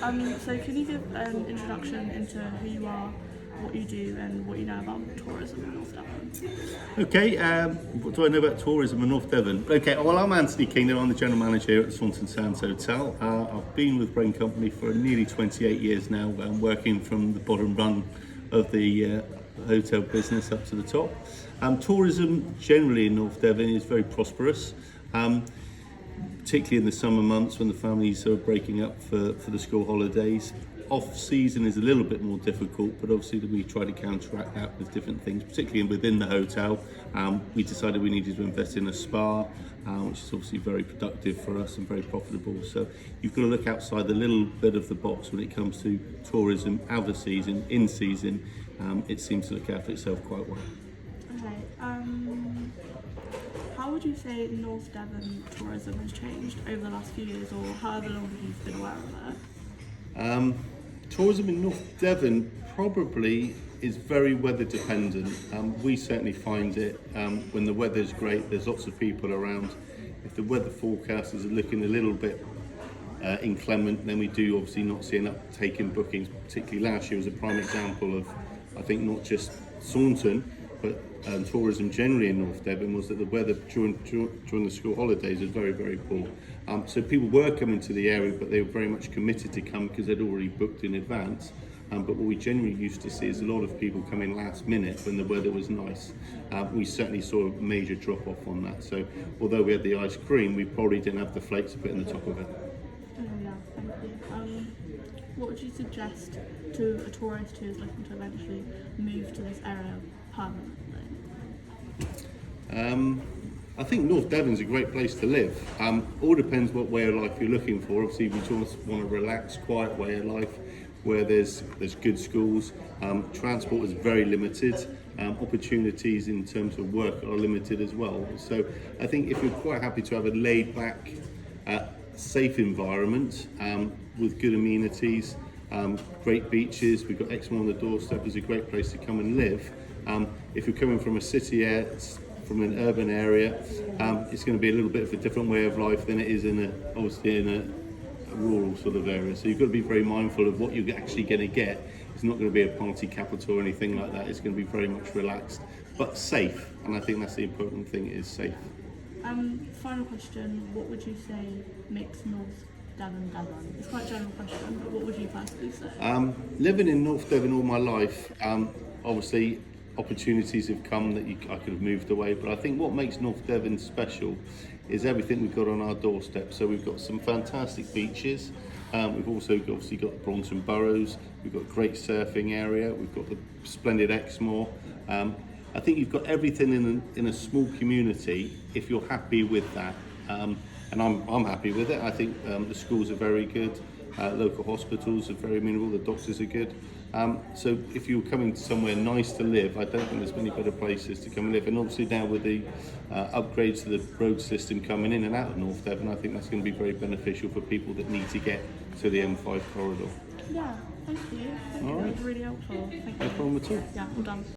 So can you give an introduction into who you are, what you do, and what you know about tourism in North Devon? Okay, what do I know about tourism in North Devon? Okay, well, I'm Anthony Kingdom. I'm the general manager here at the Saunton Hotel. I've been with Brain Company for nearly 28 years now. I'm working from the bottom rung of the hotel business up to the top. Tourism generally in North Devon is very prosperous. Particularly in the summer months when the families are breaking up for the school holidays. Off season is a little bit more difficult, but obviously we try to counteract that with different things, particularly within the hotel. We decided we needed to invest in a spa, which is obviously very productive for us and very profitable. So you've got to look outside the little bit of the box when it comes to tourism out of season. In season, it seems to look after itself quite well. Okay. How would you say North Devon tourism has changed over the last few years, or however long you've been aware of it? Tourism in North Devon probably is very weather dependent. We certainly find it when the weather's great, there's lots of people around. If the weather forecasters are looking a little bit inclement, then we do obviously not see an uptake in bookings. Particularly last year was a prime example of, I think, not just Saunton, but tourism generally in North Devon, was that the weather during the school holidays was very, very poor. So people were coming to the area, but they were very much committed to come because they'd already booked in advance. But what we generally used to see is a lot of people come in last minute when the weather was nice. We certainly saw a major drop off on that. So although we had the ice cream, we probably didn't have the flakes to put in the top of it. Oh yeah, thank you. What would you suggest to a tourist who is looking to eventually move to this area permanently? I think North Devon's a great place to live. All depends what way of life you're looking for. Obviously, we just want a relaxed, quiet way of life where there's good schools. Transport is very limited. Opportunities in terms of work are limited as well. So I think if you're quite happy to have a laid back, safe environment with good amenities, great beaches, we've got Exmoor on the doorstep, is a great place to come and live. If you're coming from a city from an urban area, it's going to be a little bit of a different way of life than it is obviously in a rural sort of area. So you've got to be very mindful of what you're actually going to get. It's not going to be a party capital or anything like that. It's going to be very much relaxed, but safe. And I think that's the important thing, is safe. Final question, what would you say makes North Devon Devon? It's quite a general question, but what would you personally say? Living in North Devon all my life, obviously opportunities have come that I could have moved away, but I think what makes North Devon special is everything we've got on our doorstep. So we've got some fantastic beaches, we've also obviously got Bronson Burrows, we've got a great surfing area, we've got the splendid Exmoor. I think you've got everything in a small community if you're happy with that, and I'm happy with it. I think the schools are very good, local hospitals are very amenable, the doctors are good. So if you're coming to somewhere nice to live, I don't think there's many better places to come and live. And obviously now with the upgrades to the road system coming in and out of North Devon, I think that's going to be very beneficial for people that need to get to the M5 corridor. Yeah, thank you. Thank you. All That right. was really helpful. Thank you. No problem at all. Yeah, all done.